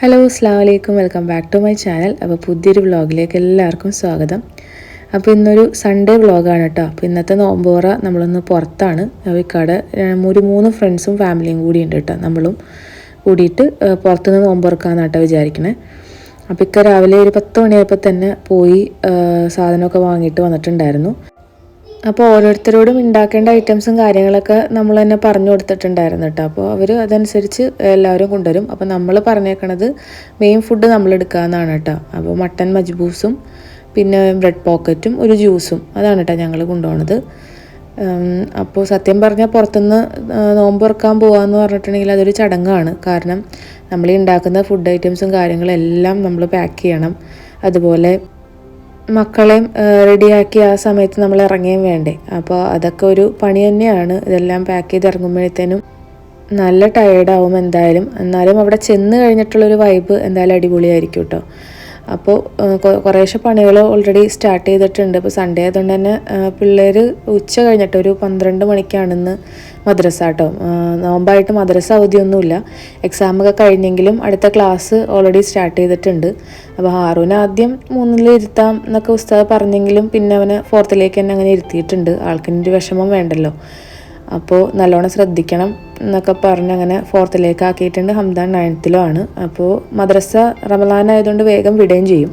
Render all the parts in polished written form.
Hello അസ്സലാമു അലൈക്കും, welcome back to my channel. അപ്പോൾ പുതിയൊരു വ്ളോഗിലേക്ക് എല്ലാവർക്കും സ്വാഗതം. അപ്പോൾ ഇന്നൊരു സൺഡേ വ്ളോഗാണ് കേട്ടോ. അപ്പോൾ ഇന്നത്തെ നോമ്പോറ നമ്മളൊന്ന് പുറത്താണ്. ഇക്കടെ ഒരു 3 ഫ്രണ്ട്സും ഫാമിലിയും കൂടി ഉണ്ട് കേട്ടോ. നമ്മളും കൂടിയിട്ട് പുറത്തുനിന്ന് നോമ്പുറക്കാമെന്ന് കേട്ടോ വിചാരിക്കണേ. അപ്പോൾ ഇക്ക രാവിലെ ഒരു 10 മണിയായപ്പോൾ തന്നെ പോയി സാധനമൊക്കെ വാങ്ങിയിട്ട് വന്നിട്ടുണ്ടായിരുന്നു. അപ്പോൾ ഓരോരുത്തരോടും ഉണ്ടാക്കേണ്ട ഐറ്റംസും കാര്യങ്ങളൊക്കെ നമ്മൾ തന്നെ പറഞ്ഞു കൊടുത്തിട്ടുണ്ടായിരുന്നു കേട്ടോ. അപ്പോൾ അവർ അതനുസരിച്ച് എല്ലാവരും കൊണ്ടുവരും. അപ്പോൾ നമ്മൾ പറഞ്ഞേക്കണത് മെയിൻ ഫുഡ് നമ്മൾ എടുക്കാമെന്നാണ് കേട്ടോ. അപ്പോൾ മട്ടൻ മജ്ബൂസും പിന്നെ ബ്രെഡ് പോക്കറ്റും ഒരു ജ്യൂസും അതാണ് കേട്ടോ ഞങ്ങൾ കൊണ്ടുപോകുന്നത്. അപ്പോൾ സത്യം പറഞ്ഞാൽ പുറത്തുനിന്ന് നോമ്പ് തുറക്കാൻ പോകാമെന്ന് പറഞ്ഞിട്ടുണ്ടെങ്കിൽ അതൊരു ചടങ്ങാണ്. കാരണം നമ്മൾ ഉണ്ടാക്കുന്ന ഫുഡ് ഐറ്റംസും കാര്യങ്ങളെല്ലാം നമ്മൾ പാക്ക് ചെയ്യണം. അതുപോലെ മക്കളെയും റെഡിയാക്കി ആ സമയത്ത് നമ്മൾ ഇറങ്ങുകയും വേണ്ടേ. അപ്പോൾ അതൊക്കെ ഒരു പണി തന്നെയാണ്. ഇതെല്ലാം പാക്ക് ചെയ്ത് ഇറങ്ങുമ്പോഴത്തേനും നല്ല ടയേർഡാവും എന്തായാലും. എന്നാലും അവിടെ ചെന്ന് കഴിഞ്ഞിട്ടുള്ളൊരു വൈബ് എന്തായാലും അടിപൊളിയായിരിക്കും കേട്ടോ. അപ്പോൾ കുറേശ്ശെ പണികൾ ഓൾറെഡി സ്റ്റാർട്ട് ചെയ്തിട്ടുണ്ട്. ഇപ്പോൾ സൺഡേ ആയതുകൊണ്ട് തന്നെ പിള്ളേർ ഉച്ച കഴിഞ്ഞിട്ട് ഒരു 12 മണിക്കാണെന്ന് മദ്രസ കേട്ടോ. നോമ്പായിട്ട് മദ്രസ അവധിയൊന്നുമില്ല. എക്സാമൊക്കെ കഴിഞ്ഞെങ്കിലും അടുത്ത ക്ലാസ് ഓൾറെഡി സ്റ്റാർട്ട് ചെയ്തിട്ടുണ്ട്. അപ്പോൾ ഹാറൂന് ആദ്യം 3-ൽ ഇരുത്താം എന്നൊക്കെ ഉസ്താദ് പറഞ്ഞെങ്കിലും പിന്നെ അവനെ 4th തന്നെ അങ്ങനെ ഇരുത്തിയിട്ടുണ്ട്. ആൾക്കിൻ്റെ വിഷമം വേണ്ടല്ലോ. അപ്പോൾ നല്ലോണം ശ്രദ്ധിക്കണം എന്നൊക്കെ പറഞ്ഞ് അങ്ങനെ 4th ആക്കിയിട്ടുണ്ട്. ഹംദാൻ 9th ആണ്. അപ്പോൾ മദ്രസ റമളാൻ ആയതുകൊണ്ട് വേഗം വിടുകയും ചെയ്യും.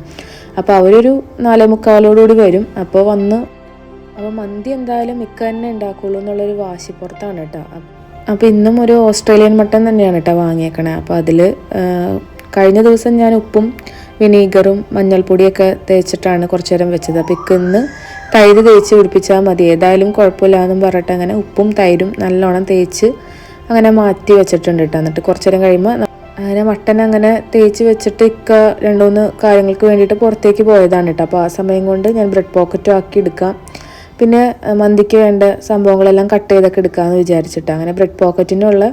അപ്പോൾ അവരൊരു 4:45 വരും. അപ്പോൾ മന്തി എന്തായാലും മിക്ക തന്നെ ഉണ്ടാക്കുള്ളൂ എന്നുള്ളൊരു വാശിപ്പുറത്താണ് കേട്ടോ. അപ്പോൾ ഇന്നും ഒരു ഓസ്ട്രേലിയൻ മട്ടൻ തന്നെയാണ് കേട്ടോ വാങ്ങിയേക്കണേ. അപ്പോൾ അതിൽ കഴിഞ്ഞ ദിവസം ഞാൻ ഉപ്പും വിനീഗറും മഞ്ഞൾപ്പൊടിയൊക്കെ തേച്ചിട്ടാണ് കുറച്ച് നേരം വെച്ചത്. അപ്പോൾ ഇന്ന് തൈര് തേച്ച് പിടിപ്പിച്ചാൽ മതി, ഏതായാലും കുഴപ്പമില്ല എന്നും പറഞ്ഞിട്ട് അങ്ങനെ ഉപ്പും തൈരും നല്ലോണം തേച്ച് അങ്ങനെ മാറ്റി വെച്ചിട്ടുണ്ട് കേട്ടോ. എന്നിട്ട് കുറച്ച് നേരം കഴിയുമ്പോൾ അങ്ങനെ മട്ടൻ അങ്ങനെ തേച്ച് വെച്ചിട്ട് 2-3 കാര്യങ്ങൾക്ക് വേണ്ടിയിട്ട് പുറത്തേക്ക് പോയതാണ് കേട്ടോ. അപ്പോൾ ആ സമയം കൊണ്ട് ഞാൻ ബ്രെഡ് പോക്കറ്റും ആക്കി എടുക്കാം, പിന്നെ മന്തിക്ക് വേണ്ട സംഭവങ്ങളെല്ലാം കട്ട് ചെയ്തൊക്കെ എടുക്കാമെന്ന് വിചാരിച്ചിട്ട് അങ്ങനെ ബ്രെഡ് പോക്കറ്റിനുള്ള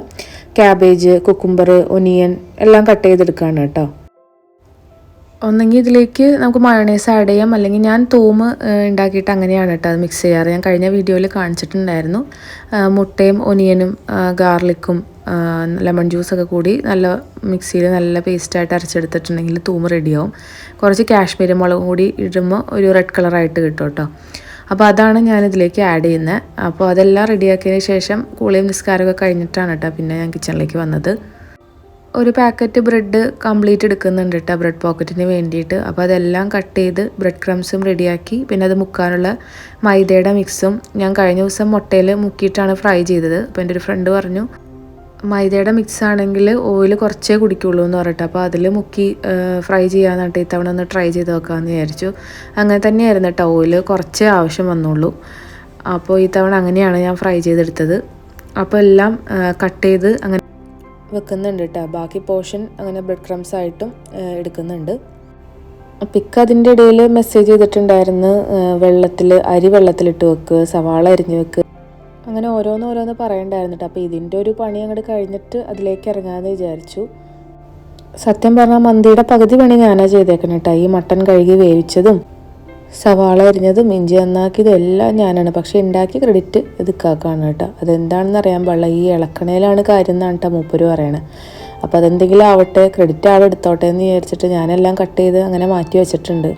ക്യാബേജ്, കുക്കുംബർ, ഒനിയൻ എല്ലാം കട്ട് ചെയ്തെടുക്കുകയാണ് കേട്ടോ. ഒന്നെങ്കിൽ ഇതിലേക്ക് നമുക്ക് മയോണൈസ് ആഡ് ചെയ്യാം, അല്ലെങ്കിൽ ഞാൻ തൂമ് ഉണ്ടാക്കിയിട്ട് അങ്ങനെയാണ് കേട്ടോ അത് മിക്സ് ചെയ്യാറ്. ഞാൻ കഴിഞ്ഞ വീഡിയോയിൽ കാണിച്ചിട്ടുണ്ടായിരുന്നു. മുട്ടയും ഒനിയനും ഗാർലിക്കും ലെമൺ ജ്യൂസൊക്കെ കൂടി നല്ല മിക്സിയിൽ നല്ല പേസ്റ്റായിട്ട് അരച്ചെടുത്തിട്ടുണ്ടെങ്കിൽ തൂമ് റെഡിയാവും. കുറച്ച് കാശ്മീരി മുളകും കൂടി ഇടുമ്പോൾ ഒരു റെഡ് കളറായിട്ട് കിട്ടും കേട്ടോ. അപ്പോൾ അതാണ് ഞാനിതിലേക്ക് ആഡ് ചെയ്യുന്നത്. അപ്പോൾ അതെല്ലാം റെഡിയാക്കിയതിന് ശേഷം കുളിയും നിസ്കാരമൊക്കെ കഴിഞ്ഞിട്ടാണ് കേട്ടോ പിന്നെ ഞാൻ കിച്ചണിലേക്ക് വന്നത്. ഒരു പാക്കറ്റ് ബ്രെഡ് കംപ്ലീറ്റ് എടുക്കുന്നുണ്ട് കേട്ടോ ബ്രെഡ് പോക്കറ്റിന് വേണ്ടിയിട്ട്. അപ്പോൾ അതെല്ലാം കട്ട് ചെയ്ത് ബ്രെഡ് ക്രംസും റെഡിയാക്കി, പിന്നെ അത് മുക്കാനുള്ള മൈദയുടെ മിക്സും ഞാൻ കഴിഞ്ഞ ദിവസം മുട്ടയിൽ മുക്കിയിട്ടാണ് ഫ്രൈ ചെയ്തത്. അപ്പോൾ എൻ്റെ ഒരു ഫ്രണ്ട് പറഞ്ഞു മൈദയുടെ മിക്സ് ആണെങ്കിൽ ഓയിൽ കുറച്ചേ കുടിക്കുള്ളൂ എന്ന് പറഞ്ഞിട്ട്. അപ്പോൾ അതിൽ മുക്കി ഫ്രൈ ചെയ്യാന്നിട്ട് ഇത്തവണ ഒന്ന് ട്രൈ ചെയ്ത് നോക്കാമെന്ന് വിചാരിച്ചു. അങ്ങനെ തന്നെയായിരുന്നു കേട്ടോ, ഓയിൽ കുറച്ചേ ആവശ്യം വന്നുള്ളൂ. അപ്പോൾ ഇത്തവണ അങ്ങനെയാണ് ഞാൻ ഫ്രൈ ചെയ്തെടുത്തത്. അപ്പോൾ എല്ലാം കട്ട് ചെയ്ത് അങ്ങനെ വെക്കുന്നുണ്ട് കേട്ടോ. ബാക്കി പോർഷൻ അങ്ങനെ ബ്രെഡ് ക്രംസ് ആയിട്ടും എടുക്കുന്നുണ്ട്. അപ്പം അതിൻ്റെ ഇടയിൽ മെസ്സേജ് ചെയ്തിട്ടുണ്ടായിരുന്നു അരി വെള്ളത്തിലിട്ട് വെക്ക്, സവാള അരിഞ്ഞ് വെക്ക്, അങ്ങനെ ഓരോന്ന് പറയണ്ടായിരുന്നു കേട്ടോ. അപ്പോൾ ഇതിൻ്റെ ഒരു പണി അങ്ങോട്ട് കഴിഞ്ഞിട്ട് അതിലേക്ക് ഇറങ്ങാമെന്ന് വിചാരിച്ചു. സത്യം പറഞ്ഞാൽ മന്തിയുടെ പകുതി പണി ഞാനാണ് ചെയ്തേക്കണം കേട്ടോ. ഈ മട്ടൻ കഴുകി വേവിച്ചതും സവാള അരിഞ്ഞതും ഇഞ്ചി നന്നാക്കിയതും എല്ലാം ഞാനാണ്. പക്ഷേ ഉണ്ടാക്കി ക്രെഡിറ്റ് ഇത് കാക്കാണ് കേട്ടോ. അതെന്താണെന്ന് അറിയാൻ പാടില്ല, ഈ ഇളക്കണയിലാണ് കാര്യം എന്നാണ് കേട്ടോ മൂപ്പര് പറയണത്. അപ്പോൾ അതെന്തെങ്കിലും ആവട്ടെ, ക്രെഡിറ്റ് ആളെടുത്തോട്ടെ എന്ന് വിചാരിച്ചിട്ട് ഞാനെല്ലാം കട്ട് ചെയ്ത് അങ്ങനെ മാറ്റി വെച്ചിട്ടുണ്ട്.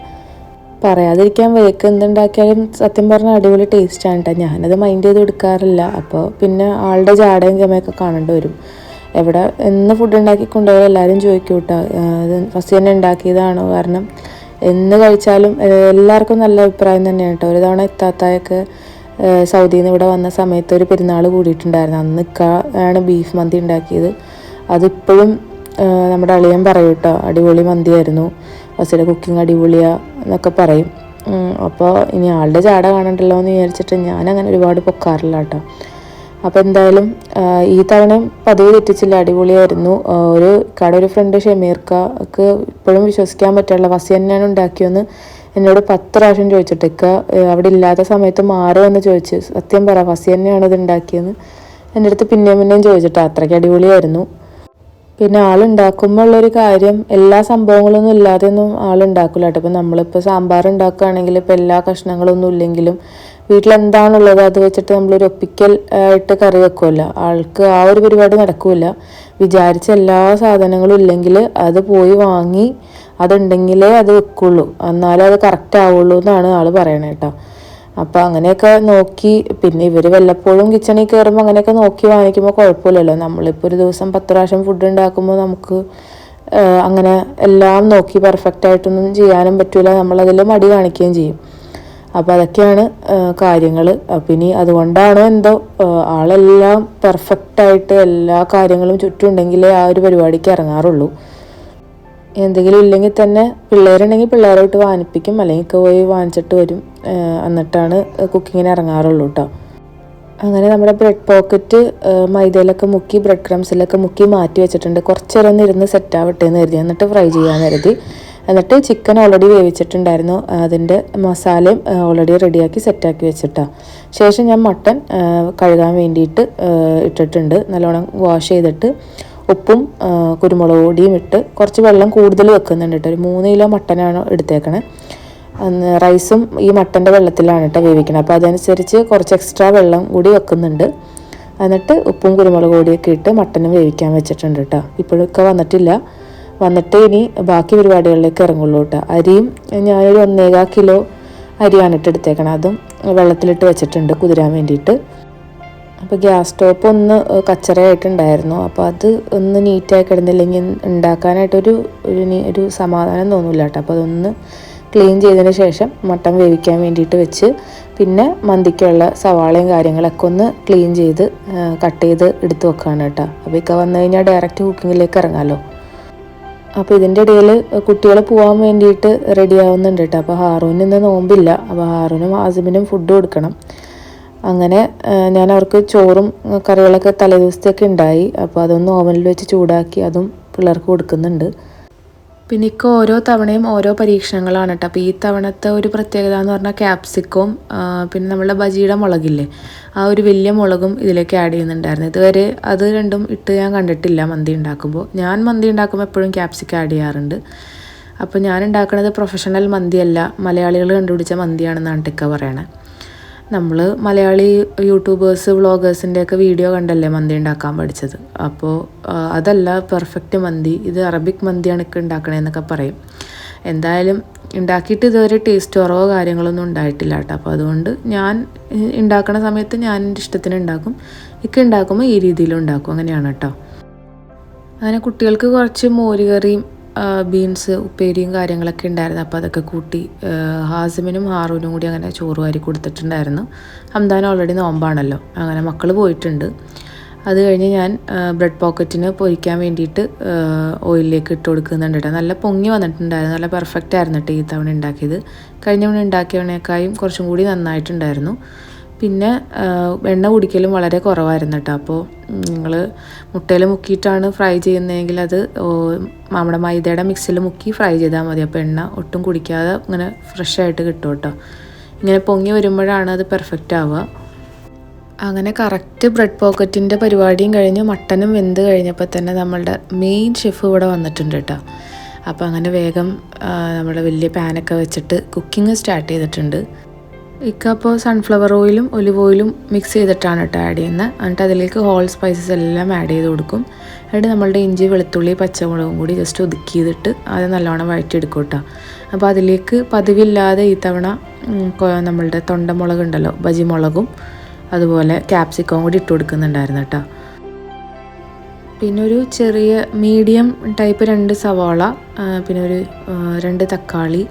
പറയാതിരിക്കാൻ വേക്ക് എന്തുണ്ടാക്കിയാലും സത്യം പറഞ്ഞാൽ അടിപൊളി ടേസ്റ്റാണ് കേട്ടോ. ഞാനത് മൈൻഡ് ചെയ്ത് കൊടുക്കാറില്ല. അപ്പോൾ പിന്നെ ആളുടെ ജാടയും ഗമയൊക്കെ കാണേണ്ടി വരും. എവിടെ എന്ന് ഫുഡ് ഉണ്ടാക്കി കൊണ്ടുപോയാൽ എല്ലാവരും ചോദിക്കും കേട്ടോ ഇത് ഫസ്റ്റ് തന്നെ ഉണ്ടാക്കിയതാണോ. കാരണം എന്ന് കഴിച്ചാലും എല്ലാവർക്കും നല്ല അഭിപ്രായം തന്നെയാണ് കേട്ടോ. ഒരു തവണ ഇത്താത്തായൊക്കെ സൗദിയിൽ നിന്ന് ഇവിടെ വന്ന സമയത്ത് ഒരു പെരുന്നാൾ കൂടിയിട്ടുണ്ടായിരുന്നു. അന്ന് ആണ് ബീഫ് മന്തി ഉണ്ടാക്കിയത്. അതിപ്പോഴും നമ്മുടെ അളിയൻ പറയും കേട്ടോ, അടിപൊളി മന്തിയായിരുന്നു, ഫസ്റ്റിലെ കുക്കിംഗ് അടിപൊളിയാ എന്നൊക്കെ പറയും. അപ്പോൾ ഇനി ആളുടെ ജാട കാണണ്ടല്ലോ എന്ന് വിചാരിച്ചിട്ട് ഞാനങ്ങനെ ഒരുപാട് പൊക്കാറില്ല കേട്ടോ. അപ്പോൾ എന്തായാലും ഈ തവണ പതിവ് തെറ്റിച്ചില്ല, അടിപൊളിയായിരുന്നു. ഒരു ഫ്രണ്ട് ഷമീർക്കാക്ക് ഇപ്പോഴും വിശ്വസിക്കാൻ പറ്റില്ല, ഫസ്റ്റ് തന്നെയാണ് ഉണ്ടാക്കിയെന്ന് എന്നോട് 10 പ്രാവശ്യം ചോദിച്ചിട്ട് അവിടെ ഇല്ലാത്ത സമയത്ത് മാറി വന്ന് ചോദിച്ചു, സത്യം പറ ഫസ്റ്റ് തന്നെയാണ് ഇത് ഉണ്ടാക്കിയെന്ന് എൻ്റെ അടുത്ത് പിന്നെയും ചോദിച്ചിട്ട്. അത്രയ്ക്ക് അടിപൊളിയായിരുന്നു. പിന്നെ ആളുണ്ടാക്കുമ്പോൾ ഉള്ളൊരു കാര്യം, എല്ലാ സംഭവങ്ങളൊന്നും ഇല്ലാതെയൊന്നും ആളുണ്ടാക്കില്ല കേട്ടോ. ഇപ്പം നമ്മളിപ്പോൾ സാമ്പാർ ഉണ്ടാക്കുകയാണെങ്കിൽ ഇപ്പോൾ എല്ലാ കഷ്ണങ്ങളൊന്നും ഇല്ലെങ്കിലും വീട്ടിലെന്താണുള്ളത് അത് വെച്ചിട്ട് നമ്മളൊരു ഒപ്പിക്കൽ ആയിട്ട് കറി വെക്കുമല്ലോ. ആൾക്ക് ആ ഒരു പരിപാടി നടക്കില്ല. വിചാരിച്ച എല്ലാ സാധനങ്ങളും ഇല്ലെങ്കിൽ അത് പോയി വാങ്ങി അതുണ്ടെങ്കിലേ അത് വെക്കുള്ളൂ, എന്നാലേ അത് കറക്റ്റ് ആവുള്ളൂ എന്നാണ് ആൾ പറയണത് കേട്ടോ. അപ്പോൾ അങ്ങനെയൊക്കെ നോക്കി, പിന്നെ ഇവർ വല്ലപ്പോഴും കിച്ചണിൽ കയറുമ്പോൾ അങ്ങനെയൊക്കെ നോക്കി വാങ്ങിക്കുമ്പോൾ കുഴപ്പമില്ലല്ലോ. നമ്മളിപ്പോൾ ഒരു ദിവസം 10 പ്രാവശ്യം ഫുഡ് ഉണ്ടാക്കുമ്പോൾ നമുക്ക് അങ്ങനെ എല്ലാം നോക്കി പെർഫെക്റ്റ് ആയിട്ടൊന്നും ചെയ്യാനും പറ്റില്ല, നമ്മളതിൽ മടി കാണിക്കുകയും ചെയ്യും. അപ്പോൾ അതൊക്കെയാണ് കാര്യങ്ങൾ. അപ്പം ഇനി അതുകൊണ്ടാണോ എന്തോ ആളെല്ലാം പെർഫെക്റ്റായിട്ട് എല്ലാ കാര്യങ്ങളും ചുറ്റുമുണ്ടെങ്കിലേ ആ ഒരു പരിപാടിക്ക് ഇറങ്ങാറുള്ളൂ. എന്തെങ്കിലും ഇല്ലെങ്കിൽ തന്നെ പിള്ളേരുണ്ടെങ്കിൽ പിള്ളേരോട്ട് വാങ്ങിപ്പിക്കും, അല്ലെങ്കിൽ പോയി വാങ്ങിച്ചിട്ട് വരും, എന്നിട്ടാണ് കുക്കിങ്ങിന് ഇറങ്ങാറുള്ളൂ കേട്ടോ. അങ്ങനെ നമ്മുടെ ബ്രെഡ് പോക്കറ്റ് മൈദയിലൊക്കെ മുക്കി ബ്രെഡ് ക്രംസിലൊക്കെ മുക്കി മാറ്റി വെച്ചിട്ടുണ്ട്. കുറച്ച് നേരം ഒന്ന് ഇരുന്ന് സെറ്റ് ആവട്ടെ എന്ന് കരുതി, എന്നിട്ട് ഫ്രൈ ചെയ്യാൻ കരുതി. എന്നിട്ട് ചിക്കൻ ഓൾറെഡി വേവിച്ചിട്ടുണ്ടായിരുന്നു, അതിൻ്റെ മസാലയും ഓൾറെഡി റെഡിയാക്കി സെറ്റാക്കി വെച്ചിട്ടാണ്. ശേഷം ഞാൻ മട്ടൻ കഴുകാൻ വേണ്ടിയിട്ട് ഇട്ടിട്ടുണ്ട്. നല്ലോണം വാഷ് ചെയ്തിട്ട് ഉപ്പും കുരുമുളക് പൊടിയും ഇട്ട് കുറച്ച് വെള്ളം കൂടുതൽ വെക്കുന്നുണ്ട് കേട്ടോ. ഒരു 3 കിലോ മട്ടനാണ് എടുത്തേക്കണേ. റൈസും ഈ മട്ടൻ്റെ വെള്ളത്തിലാണ് കേട്ടോ വേവിക്കണം. അപ്പോൾ അതനുസരിച്ച് കുറച്ച് എക്സ്ട്രാ വെള്ളം കൂടി വെക്കുന്നുണ്ട്. എന്നിട്ട് ഉപ്പും കുരുമുളക് പൊടിയൊക്കെ ഇട്ട് മട്ടനും വേവിക്കാൻ വെച്ചിട്ടുണ്ട് കേട്ടോ. ഇപ്പോഴൊക്കെ വന്നിട്ട് ഇനി ബാക്കി പരിപാടികളിലേക്ക് ഇറങ്ങുള്ളൂ കേട്ടോ. അരിയും ഞാനൊരു 1.25 കിലോ അരിയാണ് എടുത്തേക്കണം. അതും വെള്ളത്തിലിട്ട് വെച്ചിട്ടുണ്ട് കുതിരാൻ വേണ്ടിയിട്ട്. അപ്പോൾ ഗ്യാസ് സ്റ്റോപ്പ് ഒന്ന് കച്ചറയായിട്ടുണ്ടായിരുന്നു. അപ്പോൾ അത് ഒന്ന് നീറ്റായി കിടന്നില്ലെങ്കിൽ ഉണ്ടാക്കാനായിട്ടൊരു സമാധാനം തോന്നില്ല കേട്ടോ. അപ്പോൾ അതൊന്ന് ക്ലീൻ ചെയ്തതിന് ശേഷം മട്ടൻ വേവിക്കാൻ വേണ്ടിയിട്ട് വെച്ച്, പിന്നെ മന്തിക്കുള്ള സവാളയും കാര്യങ്ങളൊക്കെ ഒന്ന് ക്ലീൻ ചെയ്ത് കട്ട് ചെയ്ത് എടുത്ത് വെക്കുകയാണ് കേട്ടോ. അപ്പോൾ ഇക്ക വന്നു കഴിഞ്ഞാൽ ഡയറക്റ്റ് കുക്കിങ്ങിലേക്ക് ഇറങ്ങാമല്ലോ. അപ്പോൾ ഇതിൻ്റെ ഇടയിൽ കുട്ടികൾ പോകാൻ വേണ്ടിയിട്ട് റെഡി ആവുന്നുണ്ട് കേട്ടോ. അപ്പോൾ ഹാറൂന് ഇന്ന് നോമ്പില്ല, അപ്പോൾ ഹാറൂനും ആസിമിനും ഫുഡ് കൊടുക്കണം. അങ്ങനെ ഞാൻ അവർക്ക് ചോറും കറികളൊക്കെ തലേദിവസത്തെയൊക്കെ ഉണ്ടായി. അപ്പോൾ അതൊന്ന് ഓവനിൽ വെച്ച് ചൂടാക്കി അതും പിള്ളേർക്ക് കൊടുക്കുന്നുണ്ട്. പിന്നെ ഇക്ക ഓരോ തവണയും ഓരോ പരീക്ഷണങ്ങളാണ് കേട്ടോ. അപ്പോൾ ഈ തവണത്തെ ഒരു പ്രത്യേകത എന്ന് പറഞ്ഞാൽ ക്യാപ്സിക്കവും പിന്നെ നമ്മളുടെ ബജിയുടെ മുളകില്ലേ, ആ ഒരു വലിയ മുളകും ഇതിലേക്ക് ആഡ് ചെയ്യുന്നുണ്ടായിരുന്നു. ഇതുവരെ അത് രണ്ടും ഇട്ട് ഞാൻ കണ്ടിട്ടില്ല മന്തി ഉണ്ടാക്കുമ്പോൾ. ഞാൻ മന്തി ഉണ്ടാക്കുമ്പോൾ എപ്പോഴും ക്യാപ്സിക്കം ആഡ് ചെയ്യാറുണ്ട്. അപ്പോൾ ഞാൻ ഉണ്ടാക്കുന്നത് പ്രൊഫഷണൽ മന്തിയല്ല, മലയാളികൾ കണ്ടുപിടിച്ച മന്തിയാണെന്നാണ് ഇക്ക പറയണത്. നമ്മൾ മലയാളി യൂട്യൂബേഴ്സ് വ്ളോഗേഴ്സിൻ്റെയൊക്കെ വീഡിയോ കണ്ടല്ലേ മന്തി ഉണ്ടാക്കാൻ പഠിച്ചത്. അപ്പോൾ അതല്ല പെർഫെക്റ്റ് മന്തി, ഇത് അറബിക് മന്തിയാണ് ഒക്കെ ഉണ്ടാക്കണതെന്നൊക്കെ പറയും. എന്തായാലും ഉണ്ടാക്കിയിട്ട് ഇതുവരെ ടേസ്റ്റ് കുറവോ കാര്യങ്ങളൊന്നും ഉണ്ടായിട്ടില്ല കേട്ടോ. അപ്പോൾ അതുകൊണ്ട് ഞാൻ ഉണ്ടാക്കുന്ന സമയത്ത് ഞാൻ എൻ്റെ ഇഷ്ടത്തിന് ഉണ്ടാക്കും, ഒക്കെ ഉണ്ടാക്കുമ്പോൾ ഈ രീതിയിലും ഉണ്ടാക്കും, അങ്ങനെയാണ് കേട്ടോ. അങ്ങനെ കുട്ടികൾക്ക് കുറച്ച് മോരുകറിയും ബീൻസ് ഉപ്പേരിയും കാര്യങ്ങളൊക്കെ ഉണ്ടായിരുന്നു. അപ്പോൾ അതൊക്കെ കൂട്ടി ഹാസിമിനും ഹാറൂനും കൂടി അങ്ങനെ ചോറ് വാരി കൊടുത്തിട്ടുണ്ടായിരുന്നു. ഹംദാൻ ഓൾറെഡി നോമ്പാണല്ലോ, അങ്ങനെ മക്കൾ പോയിട്ടുണ്ട്. അത് കഴിഞ്ഞ് ഞാൻ ബ്രെഡ് പോക്കറ്റിന് പൊരിക്കാൻ വേണ്ടിയിട്ട് ഓയിലിലേക്ക് ഇട്ട് കൊടുക്കുന്നുണ്ട് കേട്ടോ. നല്ല പൊങ്ങി വന്നിട്ടുണ്ടായിരുന്നു, നല്ല പെർഫെക്റ്റ് ആയിരുന്നു കേട്ടോ ഈ തവണ ഉണ്ടാക്കിയത്. കഴിഞ്ഞ തവണ ഉണ്ടാക്കിയവണേക്കായും കുറച്ചും കൂടി നന്നായിട്ടുണ്ടായിരുന്നു. പിന്നെ എണ്ണ കുടിക്കലും വളരെ കുറവായിരുന്നു കേട്ടോ. അപ്പോൾ നിങ്ങൾ മുട്ടയിൽ മുക്കിയിട്ടാണ് ഫ്രൈ ചെയ്യുന്നതെങ്കിൽ അത് നമ്മുടെ മൈദയുടെ മിക്സിൽ മുക്കി ഫ്രൈ ചെയ്താൽ മതി. അപ്പോൾ എണ്ണ ഒട്ടും കുടിക്കാതെ ഇങ്ങനെ ഫ്രഷായിട്ട് കിട്ടും കേട്ടോ. ഇങ്ങനെ പൊങ്ങി വരുമ്പോഴാണ് അത് പെർഫെക്റ്റ് ആവുക. അങ്ങനെ കറക്റ്റ് ബ്രെഡ് പോക്കറ്റിൻ്റെ പരിപാടിയും കഴിഞ്ഞ് മട്ടനും വെന്ത് കഴിഞ്ഞപ്പോൾ തന്നെ നമ്മളുടെ മെയിൻ ഷെഫ് ഇവിടെ വന്നിട്ടുണ്ട് കേട്ടോ. അപ്പോൾ അങ്ങനെ വേഗം നമ്മുടെ വലിയ പാനൊക്കെ വെച്ചിട്ട് കുക്കിംഗ് സ്റ്റാർട്ട് ചെയ്തിട്ടുണ്ട്. ഇപ്പോൾ സൺഫ്ലവർ ഓയിലും ഒലിവ് ഓയിലും മിക്സ് ചെയ്തിട്ടാണ് കേട്ടോ ആഡ് ചെയ്യുന്നത്. എന്നിട്ട് അതിലേക്ക് ഹോൾ സ്പൈസസ് എല്ലാം ആഡ് ചെയ്ത് കൊടുക്കും. എന്നിട്ട് നമ്മളുടെ ഇഞ്ചി വെളുത്തുള്ളി പച്ചമുളകും കൂടി ജസ്റ്റ് ഒതുക്കി ചെയ്തിട്ട് അത് നല്ലോണം വഴറ്റിയെടുക്കും കേട്ടോ. അപ്പോൾ അതിലേക്ക് പതിവില്ലാതെ ഈ തവണ നമ്മളുടെ തൊണ്ടമുളക് ഉണ്ടല്ലോ, ബജി മുളകും അതുപോലെ ക്യാപ്സിക്കവും കൂടി ഇട്ട് കൊടുക്കുന്നുണ്ടായിരുന്നു കേട്ടോ. പിന്നെ ഒരു ചെറിയ മീഡിയം ടൈപ്പ് 2 സവാള, പിന്നെ ഒരു 2 തക്കാളി,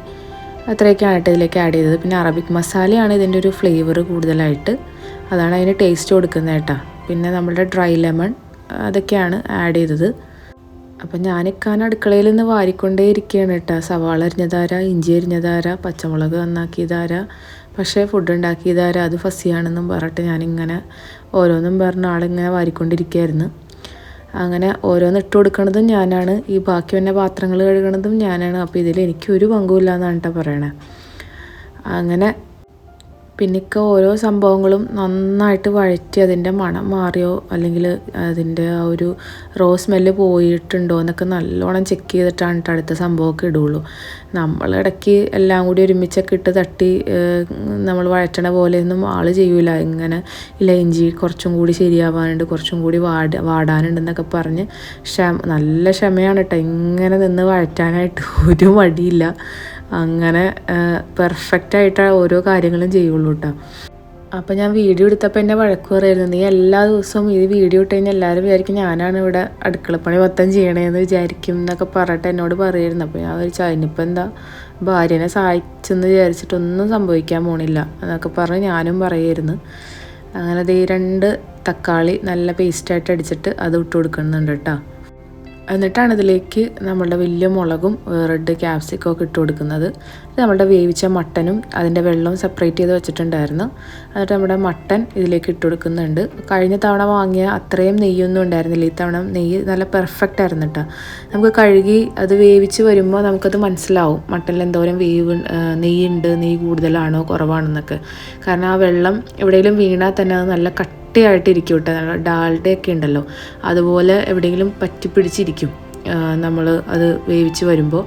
അത്രയൊക്കെയാണ് കേട്ടോ ഇതിലേക്ക് ആഡ് ചെയ്തത്. പിന്നെ അറബിക് മസാലയാണ് ഇതിൻ്റെ ഒരു ഫ്ലേവർ കൂടുതലായിട്ട്, അതാണ് അതിന് ടേസ്റ്റ് കൊടുക്കുന്നത് കേട്ടോ. പിന്നെ നമ്മളുടെ ഡ്രൈ ലെമൺ അതൊക്കെയാണ് ആഡ് ചെയ്തത്. അപ്പം ഞാനിക്കാൻ അടുക്കളയിൽ നിന്ന് വാരിക്കൊണ്ടേ ഇരിക്കുകയാണ് കേട്ടോ. സവാള അരിഞ്ഞതാര, ഇഞ്ചി അരിഞ്ഞതാര, പച്ചമുളക് നന്നാക്കിയതാര, പക്ഷേ ഫുഡ് ഉണ്ടാക്കിയതാര, അത് ഫസ്സിയാണെന്നും പറഞ്ഞിട്ട് ഞാനിങ്ങനെ ഓരോന്നും പറഞ്ഞ ആളിങ്ങനെ വാരിക്കൊണ്ടിരിക്കുകയായിരുന്നു. അങ്ങനെ ഓരോന്ന് ഇട്ട് കൊടുക്കണതും ഞാനാണ്, ഈ ബാക്കി വന്ന പാത്രങ്ങൾ കഴുകണതും ഞാനാണ്. അപ്പോൾ ഇതിൽ എനിക്കൊരു പങ്കുമില്ല എന്നാണ് കേട്ടോ പറയണേ. അങ്ങനെ പിന്നൊക്കെ ഓരോ സംഭവങ്ങളും നന്നായിട്ട് വഴറ്റി അതിൻ്റെ മണം മാറിയോ അല്ലെങ്കിൽ അതിൻ്റെ ആ ഒരു റോ സ്മെല്ല് പോയിട്ടുണ്ടോ എന്നൊക്കെ നല്ലോണം ചെക്ക് ചെയ്തിട്ടാണ് കേട്ടോ അടുത്ത സംഭവമൊക്കെ ഇടുള്ളൂ. നമ്മളിടയ്ക്ക് എല്ലാം കൂടി ഒരുമിച്ചൊക്കെ ഇട്ട് തട്ടി നമ്മൾ വഴറ്റണ പോലെയൊന്നും ആൾ ചെയ്യൂല. ഇങ്ങനെ ഇല്ല ഇഞ്ചി കുറച്ചും കൂടി ശരിയാവാനുണ്ട്, കുറച്ചും കൂടി വാടാനുണ്ടെന്നൊക്കെ പറഞ്ഞ് നല്ല ക്ഷമയാണ് കേട്ടോ ഇങ്ങനെ നിന്ന് വഴറ്റാനായിട്ട്. ഒരു മടിയില്ല. അങ്ങനെ പെർഫെക്റ്റായിട്ട് ഓരോ കാര്യങ്ങളും ചെയ്യുള്ളൂ കേട്ടോ. അപ്പോൾ ഞാൻ വീഡിയോ എടുത്തപ്പോൾ എന്നെ വഴക്ക് പറയായിരുന്നു, നീ എല്ലാ ദിവസവും ഇത് വീഡിയോ ഇട്ട് കഴിഞ്ഞാൽ എല്ലാവരും വിചാരിക്കും ഞാനാണ് ഇവിടെ അടുക്കളപ്പണി മൊത്തം ചെയ്യണേന്ന് വിചാരിക്കും എന്നൊക്കെ പറഞ്ഞിട്ട് എന്നോട് പറയായിരുന്നു. അപ്പോൾ ഞാൻ വിചാരിച്ചു അതിനിപ്പോൾ എന്താ, ഭാര്യനെ സഹായിച്ചെന്ന് വിചാരിച്ചിട്ടൊന്നും സംഭവിക്കാൻ പോണില്ല എന്നൊക്കെ പറഞ്ഞ് ഞാനും പറയായിരുന്നു. അങ്ങനെ ദേ 2 തക്കാളി നല്ല പേസ്റ്റായിട്ട് അടിച്ചിട്ട് അത് ഇട്ട് കൊടുക്കുന്നുണ്ട് കേട്ടോ. എന്നിട്ടാണ് ഇതിലേക്ക് നമ്മളുടെ വലിയ മുളകും റെഡ് ക്യാപ്സിക്കം ഒക്കെ ഇട്ട് കൊടുക്കുന്നത്. നമ്മളുടെ വേവിച്ച മട്ടനും അതിൻ്റെ വെള്ളവും സെപ്പറേറ്റ് ചെയ്ത് വെച്ചിട്ടുണ്ടായിരുന്നു. എന്നിട്ട് നമ്മുടെ മട്ടൻ ഇതിലേക്ക് ഇട്ട് കൊടുക്കുന്നുണ്ട്. കഴിഞ്ഞ തവണ വാങ്ങിയ അത്രയും നെയ്യൊന്നും ഉണ്ടായിരുന്നില്ല, ഈ തവണ നെയ്യ് നല്ല പെർഫെക്റ്റ് ആയിരുന്നു കേട്ടോ. നമുക്ക് കഴുകി അത് വേവിച്ച് വരുമ്പോൾ നമുക്കത് മനസ്സിലാവും മട്ടനിൽ എന്തോരം നെയ്യുണ്ട്, നെയ്യ് കൂടുതലാണോ കുറവാണെന്നൊക്കെ. കാരണം ആ വെള്ളം എവിടെയെങ്കിലും വീണാൽ തന്നെ അത് നല്ല കട്ടിയായിട്ടിരിക്കും കേട്ടോ. നല്ല ഡാൽഡയൊക്കെ ഉണ്ടല്ലോ അതുപോലെ എവിടെയെങ്കിലും പറ്റിപ്പിടിച്ചിരിക്കും നമ്മൾ അത് വേവിച്ച് വരുമ്പോൾ.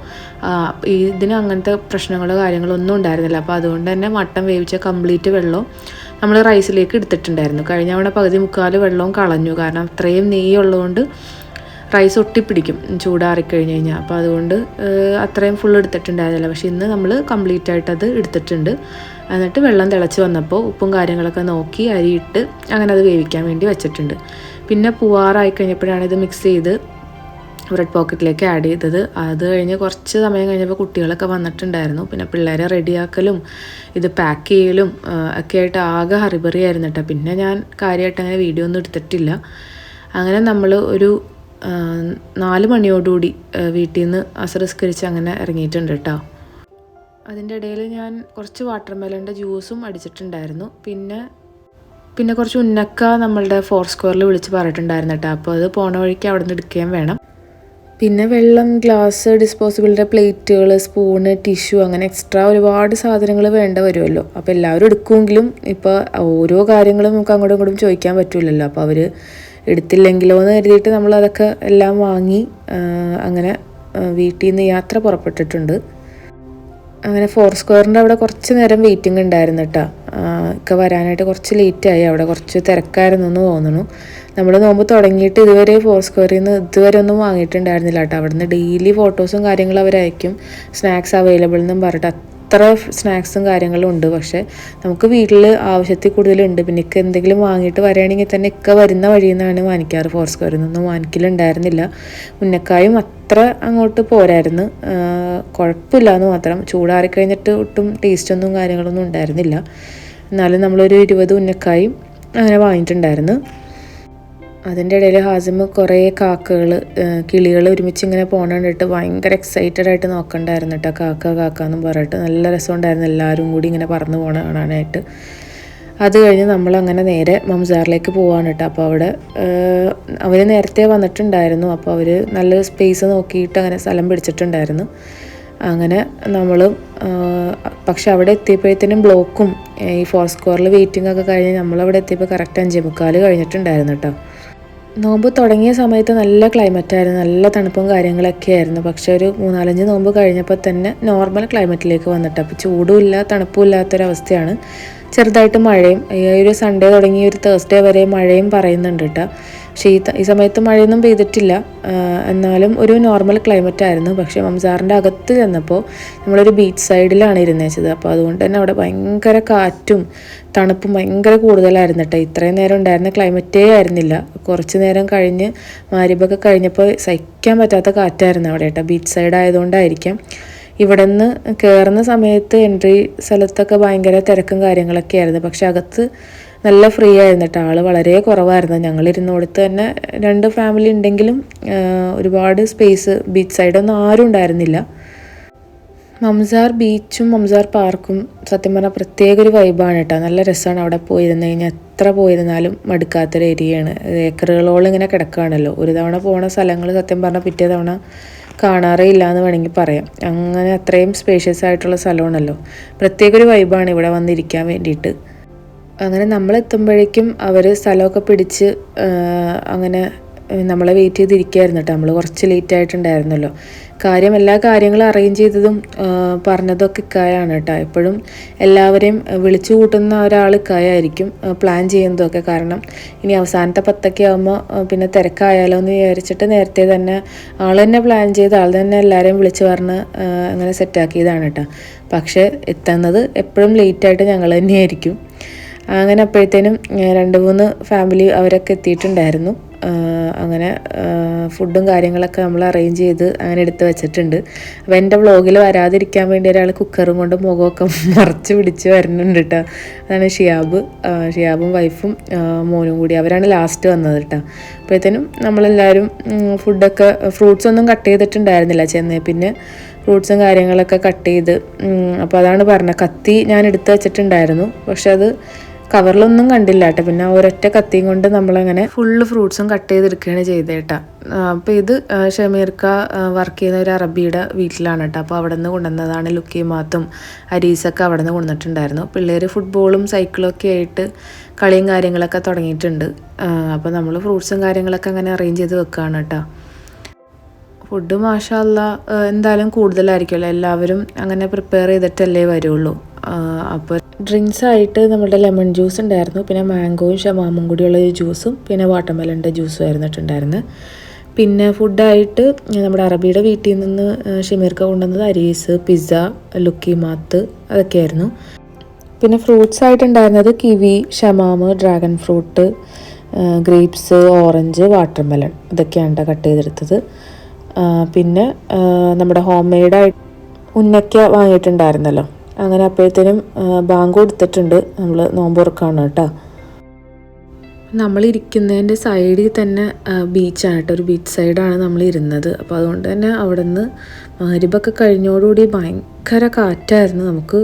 ഇതിന് അങ്ങനത്തെ പ്രശ്നങ്ങളോ കാര്യങ്ങളോ ഒന്നും ഉണ്ടായിരുന്നില്ല. അപ്പോൾ അതുകൊണ്ട് തന്നെ മട്ടൻ വേവിച്ച കംപ്ലീറ്റ് വെള്ളവും നമ്മൾ റൈസിലേക്ക് എടുത്തിട്ടുണ്ടായിരുന്നു. കഴിഞ്ഞ തവണ പകുതി മുക്കാൽ വെള്ളവും കളഞ്ഞു, കാരണം അത്രയും നെയ്യുള്ളതുകൊണ്ട് റൈസ് ഒട്ടിപ്പിടിക്കും ചൂടാറിക്കഴിഞ്ഞ് കഴിഞ്ഞാൽ. അപ്പോൾ അതുകൊണ്ട് അത്രയും ഫുൾ എടുത്തിട്ടുണ്ടായിരുന്നില്ല. പക്ഷേ ഇന്ന് നമ്മൾ കംപ്ലീറ്റ് ആയിട്ടത് എടുത്തിട്ടുണ്ട്. എന്നിട്ട് വെള്ളം തിളച്ച് വന്നപ്പോൾ ഉപ്പും കാര്യങ്ങളൊക്കെ നോക്കി അരിയിട്ട് അങ്ങനെ അത് വേവിക്കാൻ വേണ്ടി വെച്ചിട്ടുണ്ട്. പിന്നെ പൂവാറായി കഴിഞ്ഞപ്പോഴാണ് ഇത് മിക്സ് ചെയ്ത് ബ്രെഡ് പോക്കറ്റിലേക്ക് ആഡ് ചെയ്തത്. അത് കഴിഞ്ഞ് കുറച്ച് സമയം കഴിഞ്ഞപ്പോൾ കുട്ടികളൊക്കെ വന്നിട്ടുണ്ടായിരുന്നു. പിന്നെ പിള്ളേരെ റെഡിയാക്കലും ഇത് പാക്ക് ചെയ്യലും ഒക്കെ ആയിട്ട് ആകെ ഹറിബറി ആയിരുന്നു കേട്ടോ. പിന്നെ ഞാൻ കാര്യമായിട്ട് അങ്ങനെ വീഡിയോ ഒന്നും എടുത്തിട്ടില്ല. അങ്ങനെ നമ്മൾ ഒരു 4 മണിയോടുകൂടി വീട്ടിൽ നിന്ന് അസറസ്കരിച്ച് അങ്ങനെ ഇറങ്ങിയിട്ടുണ്ട് കേട്ടോ. അതിൻ്റെ ഇടയിൽ ഞാൻ കുറച്ച് വാട്ടർ മെലൻ്റെ ജ്യൂസും അടിച്ചിട്ടുണ്ടായിരുന്നു. പിന്നെ കുറച്ച് ഉന്നക്ക നമ്മളുടെ 4 സ്ക്വയറിൽ വിളിച്ച് പറഞ്ഞിട്ടുണ്ടായിരുന്നു കേട്ടോ. അപ്പോൾ അത് പോണ വഴിക്ക് അവിടെ നിന്ന് എടുക്കുകയും വേണം. പിന്നെ വെള്ളം, ഗ്ലാസ്, ഡിസ്പോസിബിളിൻ്റെ പ്ലേറ്റുകൾ, സ്പൂണ്, ടിഷ്യൂ, അങ്ങനെ എക്സ്ട്രാ ഒരുപാട് സാധനങ്ങൾ വേണ്ട വരുമല്ലോ. അപ്പോൾ എല്ലാവരും എടുക്കുമെങ്കിലും ഇപ്പോൾ ഓരോ കാര്യങ്ങളും നമുക്ക് അങ്ങോട്ടും ഇങ്ങോട്ടും ചോദിക്കാൻ പറ്റില്ലല്ലോ. അപ്പോൾ അവർ എടുത്തില്ലെങ്കിലോ എന്ന് കരുതിയിട്ട് നമ്മളതൊക്കെ എല്ലാം വാങ്ങി അങ്ങനെ വീട്ടിൽ നിന്ന് യാത്ര പുറപ്പെട്ടിട്ടുണ്ട്. അങ്ങനെ 4 സ്ക്വയറിൻ്റെ അവിടെ കുറച്ച് നേരം വെയിറ്റിംഗ് ഉണ്ടായിരുന്നു കേട്ടോ. ഒക്കെ വരാനായിട്ട് കുറച്ച് ലേറ്റായി, അവിടെ കുറച്ച് തിരക്കായിരുന്നു എന്ന് തോന്നുന്നു. നമ്മൾ നോമ്പ് തുടങ്ങിയിട്ട് ഇതുവരെ 4 സ്ക്വയറിൽ നിന്ന് ഇതുവരെ ഒന്നും വാങ്ങിയിട്ടുണ്ടായിരുന്നില്ല കേട്ടോ. അവിടെ നിന്ന് ഡെയിലി ഫോട്ടോസും കാര്യങ്ങളും അവരയക്കും, സ്നാക്സ് അവൈലബിൾ എന്നും പറഞ്ഞിട്ട്. അത്ര സ്നാക്സും കാര്യങ്ങളും ഉണ്ട്. പക്ഷേ നമുക്ക് വീട്ടിൽ ആവശ്യത്തിൽ കൂടുതലുണ്ട്. പിന്നെ ഇക്ക എന്തെങ്കിലും വാങ്ങിയിട്ട് വരികയാണെങ്കിൽ തന്നെ ഇക്ക വരുന്ന വഴിയിൽ നിന്നാണ് വാങ്ങിക്കാറ്. 4 സ്ക്വയറിൽ നിന്നൊന്നും വാങ്ങിക്കലുണ്ടായിരുന്നില്ല. ഉന്നക്കായും അത്ര അങ്ങോട്ട് പോരായിരുന്നു, കുഴപ്പമില്ല എന്ന് മാത്രം. ചൂടാറിക്കഴിഞ്ഞിട്ട് ഒട്ടും ടേസ്റ്റൊന്നും കാര്യങ്ങളൊന്നും ഉണ്ടായിരുന്നില്ല. എന്നാലും നമ്മളൊരു 20 ഉന്നക്കായും അങ്ങനെ വാങ്ങിയിട്ടുണ്ടായിരുന്നു. അതിൻ്റെ ഇടയിൽ ഹാസിമ് കുറേ കിളികൾ ഒരുമിച്ച് ഇങ്ങനെ പോകണ്ടിട്ട് ഭയങ്കര എക്സൈറ്റഡ് ആയിട്ട് നോക്കണ്ടായിരുന്നു കേട്ടോ. കാക്കാന്നും പറഞ്ഞിട്ട് നല്ല രസമുണ്ടായിരുന്നു എല്ലാവരും കൂടി ഇങ്ങനെ പറന്ന് പോകണ കാണാനായിട്ട്. അത് കഴിഞ്ഞ് നമ്മളങ്ങനെ നേരെ മംസാറിലേക്ക് പോവാണ് കേട്ടോ. അപ്പോൾ അവിടെ അവർ നേരത്തെ വന്നിട്ടുണ്ടായിരുന്നു. അപ്പോൾ അവർ നല്ലൊരു സ്പേസ് നോക്കിയിട്ട് അങ്ങനെ സ്ഥലം പിടിച്ചിട്ടുണ്ടായിരുന്നു. അങ്ങനെ നമ്മൾ പക്ഷെ അവിടെ എത്തിയപ്പോഴത്തേനും ബ്ലോക്കും ഈ 4 സ്ക്വയറിൽ വെയിറ്റിംഗ് ഒക്കെ കഴിഞ്ഞ് നമ്മളവിടെ എത്തിയപ്പോൾ കറക്റ്റ് 5:45 കഴിഞ്ഞിട്ടുണ്ടായിരുന്നു കേട്ടോ. നോമ്പ് തുടങ്ങിയ സമയത്ത് നല്ല ക്ലൈമറ്റായിരുന്നു, നല്ല തണുപ്പും കാര്യങ്ങളൊക്കെ ആയിരുന്നു. പക്ഷെ ഒരു 3-4 നോമ്പ് കഴിഞ്ഞപ്പോൾ തന്നെ നോർമൽ ക്ലൈമറ്റിലേക്ക് വന്നിട്ട്, അപ്പോൾ ചൂടും ഇല്ല തണുപ്പും ഇല്ലാത്തൊരവസ്ഥയാണ്. ചെറുതായിട്ട് മഴയും, ഈ ഒരു സൺഡേ തുടങ്ങി ഒരു തേഴ്സ്ഡേ വരെ മഴയും പറയുന്നുണ്ട് കേട്ടോ. പക്ഷേ ഈ സമയത്ത് മഴയൊന്നും പെയ്തിട്ടില്ല, എന്നാലും ഒരു നോർമൽ ക്ലൈമറ്റ് ആയിരുന്നു. പക്ഷേ മംസാറിൻ്റെ അകത്ത് ചെന്നപ്പോൾ നമ്മളൊരു ബീച്ച് സൈഡിലാണ് ഇരുന്നേച്ചത്. അപ്പോൾ അതുകൊണ്ട് തന്നെ അവിടെ ഭയങ്കര കാറ്റും തണുപ്പും ഭയങ്കര കൂടുതലായിരുന്നു കേട്ടോ. ഇത്രയും നേരം ഉണ്ടായിരുന്ന ക്ലൈമറ്റേ ആയിരുന്നില്ല. കുറച്ച് നേരം കഴിഞ്ഞ് മഗ്‌രിബൊക്കെ കഴിഞ്ഞപ്പോൾ സഹിക്കാൻ പറ്റാത്ത കാറ്റായിരുന്നു അവിടെ കേട്ടോ. ബീച്ച് സൈഡ് ആയതുകൊണ്ടായിരിക്കാം. ഇവിടെ നിന്ന് കയറുന്ന സമയത്ത് എൻട്രി സ്ഥലത്തൊക്കെ ഭയങ്കര തിരക്കും കാര്യങ്ങളൊക്കെ ആയിരുന്നു. പക്ഷെ അകത്ത് നല്ല ഫ്രീ ആയിരുന്നു കേട്ടോ, ആൾ വളരെ കുറവായിരുന്നു. ഞങ്ങളിരുന്നോടത്ത് തന്നെ 2 ഫാമിലി ഉണ്ടെങ്കിലും ഒരുപാട് സ്പേസ് ബീച്ച് സൈഡൊന്നും ആരും ഉണ്ടായിരുന്നില്ല. മംസാർ ബീച്ചും മംസാർ പാർക്കും സത്യം പറഞ്ഞാൽ പ്രത്യേക ഒരു വൈബാണ് കേട്ടോ. നല്ല രസമാണ് അവിടെ പോയിരുന്നു കഴിഞ്ഞാൽ. എത്ര പോയിരുന്നാലും മടുക്കാത്തൊരു ഏരിയയാണ്. ഏക്കറുകളോളം ഇങ്ങനെ കിടക്കുകയാണല്ലോ. ഒരു തവണ പോണ സ്ഥലങ്ങൾ സത്യം പറഞ്ഞാൽ പിറ്റേ തവണ കാണാറേ ഇല്ല എന്ന് വേണമെങ്കിൽ പറയാം. അങ്ങനെ അത്രയും സ്പേഷ്യസ് ആയിട്ടുള്ള സ്ഥലമാണല്ലോ. പ്രത്യേക ഒരു വൈബാണ് ഇവിടെ വന്നിരിക്കാൻ വേണ്ടിയിട്ട്. അങ്ങനെ നമ്മളെത്തുമ്പോഴേക്കും അവർ സ്ഥലമൊക്കെ പിടിച്ച് അങ്ങനെ നമ്മളെ വെയിറ്റ് ചെയ്തിരിക്കുകയായിരുന്നു കേട്ടോ. നമ്മൾ കുറച്ച് ലേറ്റ് ആയിട്ടുണ്ടായിരുന്നല്ലോ. എല്ലാ കാര്യങ്ങളും അറേഞ്ച് ചെയ്തതും പറഞ്ഞതൊക്കെ ഇക്കായാണ് കേട്ടോ. എപ്പോഴും എല്ലാവരെയും വിളിച്ചു കൂട്ടുന്ന ഒരാൾ ഇക്കായായിരിക്കും പ്ലാൻ ചെയ്യുന്നതൊക്കെ. കാരണം ഇനി അവസാനത്തെ 10 ആകുമ്പോൾ പിന്നെ തിരക്കായാലോ എന്ന് വിചാരിച്ചിട്ട് നേരത്തെ തന്നെ ആൾ തന്നെ പ്ലാൻ ചെയ്ത് ആൾ തന്നെ എല്ലാവരെയും വിളിച്ച് പറഞ്ഞ് അങ്ങനെ സെറ്റാക്കിയതാണ് കേട്ടോ. പക്ഷേ എത്തുന്നത് എപ്പോഴും ലേറ്റായിട്ട് ഞങ്ങൾ തന്നെയായിരിക്കും. അങ്ങനെ അപ്പോഴത്തേനും 2-3 ഫാമിലി അവരൊക്കെ എത്തിയിട്ടുണ്ടായിരുന്നു. അങ്ങനെ ഫുഡും കാര്യങ്ങളൊക്കെ നമ്മൾ അറേഞ്ച് ചെയ്ത് അങ്ങനെ എടുത്ത് വെച്ചിട്ടുണ്ട്. അപ്പോൾ എൻ്റെ വ്ളോഗിൽ വരാതിരിക്കാൻ വേണ്ടി ഒരാൾ കുക്കറും കൊണ്ട് മുഖമൊക്കെ മറച്ച് പിടിച്ച് വരുന്നുണ്ട് കേട്ടോ. അതാണ് ഷിയാബും വൈഫും മോനും കൂടി. അവരാണ് ലാസ്റ്റ് വന്നത് കേട്ടോ. അപ്പോഴത്തേനും നമ്മളെല്ലാവരും ഫുഡൊക്കെ ഫ്രൂട്ട്സ് ഒന്നും കട്ട് ചെയ്തിട്ടുണ്ടായിരുന്നില്ല ചെന്നേ. പിന്നെ ഫ്രൂട്ട്സും കാര്യങ്ങളൊക്കെ കട്ട് ചെയ്ത് അപ്പോൾ അതാണ് പറഞ്ഞത്. കത്തി ഞാൻ എടുത്ത് വെച്ചിട്ടുണ്ടായിരുന്നു, പക്ഷെ അത് കവറിലൊന്നും കണ്ടില്ല കേട്ടോ. പിന്നെ ഒരൊറ്റ കത്തിയും കൊണ്ട് നമ്മളങ്ങനെ ഫുള്ള് ഫ്രൂട്ട്സും കട്ട് ചെയ്തെടുക്കുകയാണ് ചെയ്തേട്ടാ. അപ്പോൾ ഇത് ഷമീർക്ക വർക്ക് ചെയ്യുന്ന ഒരു അറബിയുടെ വീട്ടിലാണ് കേട്ടോ. അപ്പോൾ അവിടെ നിന്ന് കൊണ്ടുവന്നതാണ്. ലുക്കിമാത്തും അരീസൊക്കെ അവിടെ നിന്ന് കൊണ്ടുവന്നിട്ടുണ്ടായിരുന്നു. പിള്ളേർ ഫുട്ബോളും സൈക്കിളും ഒക്കെ ആയിട്ട് കളിയും കാര്യങ്ങളൊക്കെ തുടങ്ങിയിട്ടുണ്ട്. അപ്പോൾ നമ്മൾ ഫ്രൂട്ട്സും കാര്യങ്ങളൊക്കെ അങ്ങനെ അറേഞ്ച് ചെയ്ത് വെക്കുകയാണ് കേട്ടോ. ഫുഡ് മാഷാ അല്ലാ എന്തായാലും കൂടുതലായിരിക്കുമല്ലോ. എല്ലാവരും അങ്ങനെ പ്രിപ്പയർ ചെയ്തിട്ടല്ലേ വരുള്ളൂ. അപ്പോൾ ഡ്രിങ്ക്സ് ആയിട്ട് നമ്മുടെ ലെമൺ ജ്യൂസ് ഉണ്ടായിരുന്നു, പിന്നെ മാംഗോയും ഷമാമും കൂടിയുള്ള ഒരു ജ്യൂസും പിന്നെ വാട്ടർമെലൻ്റെ ജ്യൂസും ആയിരുന്നിട്ടുണ്ടായിരുന്നു. പിന്നെ ഫുഡായിട്ട് നമ്മുടെ അറബിയുടെ വീട്ടിൽ നിന്ന് ഷമീർക്ക കൊണ്ടുവന്നത് അരീസ്, പിസ്സ, ലുക്കിമാത്ത് അതൊക്കെയായിരുന്നു. പിന്നെ ഫ്രൂട്ട്സ് ആയിട്ടുണ്ടായിരുന്നത് കിവി, ഷമാമ്, dragon fruit, grapes, orange, watermelon ഇതൊക്കെയാണ് കട്ട് ചെയ്തെടുത്തത്. പിന്നെ നമ്മുടെ ഹോം മെയ്ഡായിട്ട് ഉന്നക്ക വാങ്ങിയിട്ടുണ്ടായിരുന്നല്ലോ. അങ്ങനെ അപ്പോഴത്തേനും ബാങ്ക് കൊടുത്തിട്ടുണ്ട്. നമ്മൾ നോമ്പ് തുറക്കാണ് കേട്ടോ. നമ്മളിരിക്കുന്നതിൻ്റെ സൈഡിൽ തന്നെ ബീച്ചാണ് കേട്ടോ. ഒരു ബീച്ച് സൈഡാണ് നമ്മൾ ഇരുന്നത്. അപ്പോൾ അതുകൊണ്ട് തന്നെ അവിടെ നിന്ന് മഗ്‌രിബൊക്കെ കഴിഞ്ഞോടുകൂടി ഭയങ്കര കാറ്റായിരുന്നു. നമുക്ക്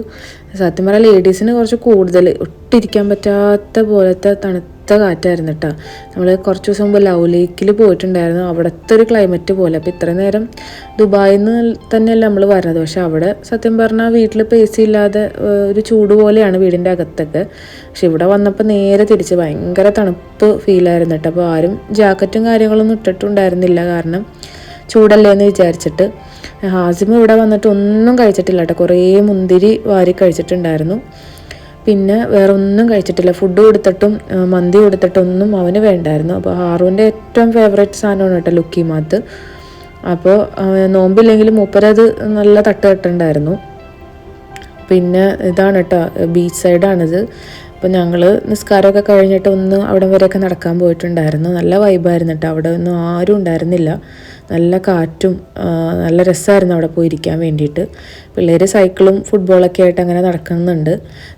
സത്യം പറയാം ലേഡീസിന് കുറച്ച് കൂടുതൽ ഒട്ടിരിക്കാൻ പറ്റാത്ത പോലത്തെ തണുത്ത കാറ്റായിരുന്നു കേട്ടോ. നമ്മൾ കുറച്ച് ദിവസം മുമ്പ് ലവ് ലേക്കിൽ പോയിട്ടുണ്ടായിരുന്നു. അവിടുത്തെ ഒരു ക്ലൈമറ്റ് പോലെ. അപ്പോൾ ഇത്രയും നേരം ദുബായിൽ നിന്ന് തന്നെയല്ല നമ്മൾ വരുന്നത്. പക്ഷെ അവിടെ സത്യം പറഞ്ഞാൽ വീട്ടിൽ ഇപ്പോൾ AC ഇല്ലാതെ ഒരു ചൂട് പോലെയാണ് വീടിൻ്റെ അകത്തൊക്കെ. പക്ഷെ ഇവിടെ വന്നപ്പോൾ നേരെ തിരിച്ച് ഭയങ്കര തണുപ്പ് ഫീലായിരുന്നു കേട്ടോ. അപ്പോൾ ആരും ജാക്കറ്റും കാര്യങ്ങളൊന്നും ഇട്ടിട്ടുണ്ടായിരുന്നില്ല, കാരണം ചൂടല്ലേ എന്ന് വിചാരിച്ചിട്ട്. ഹാസിം ഇവിടെ വന്നിട്ട് ഒന്നും കഴിച്ചിട്ടില്ല കേട്ടോ. കുറേ മുന്തിരി വാരി കഴിച്ചിട്ടുണ്ടായിരുന്നു. പിന്നെ വേറെ ഒന്നും കഴിച്ചിട്ടില്ല. ഫുഡ് കൊടുത്തിട്ടും മന്തി കൊടുത്തിട്ടൊന്നും അവന് വേണ്ടായിരുന്നു. അപ്പോൾ ഹാറുവിൻ്റെ ഏറ്റവും ഫേവറേറ്റ് സാധനമാണ് കേട്ടോ ലുക്കിമാത്ത്. അപ്പോൾ നോമ്പില്ലെങ്കിലും മൂപ്പരത് നല്ല തട്ടുണ്ടായിരുന്നു. പിന്നെ ഇതാണ് കേട്ടോ ബീച്ച് സൈഡാണിത്. അപ്പോൾ ഞങ്ങൾ നിസ്കാരമൊക്കെ കഴിഞ്ഞിട്ട് ഒന്ന് അവിടെ വരെയൊക്കെ നടക്കാൻ പോയിട്ടുണ്ടായിരുന്നു. നല്ല വൈബായിരുന്നു കേട്ടോ. അവിടെ ഒന്നും ആരും ഉണ്ടായിരുന്നില്ല. നല്ല കാറ്റും നല്ല രസമായിരുന്നു അവിടെ പോയിരിക്കാൻ വേണ്ടിയിട്ട്. പിള്ളേർ സൈക്കിളും ഫുട്ബോളൊക്കെ ആയിട്ട് അങ്ങനെ നടക്കുന്നുണ്ട്.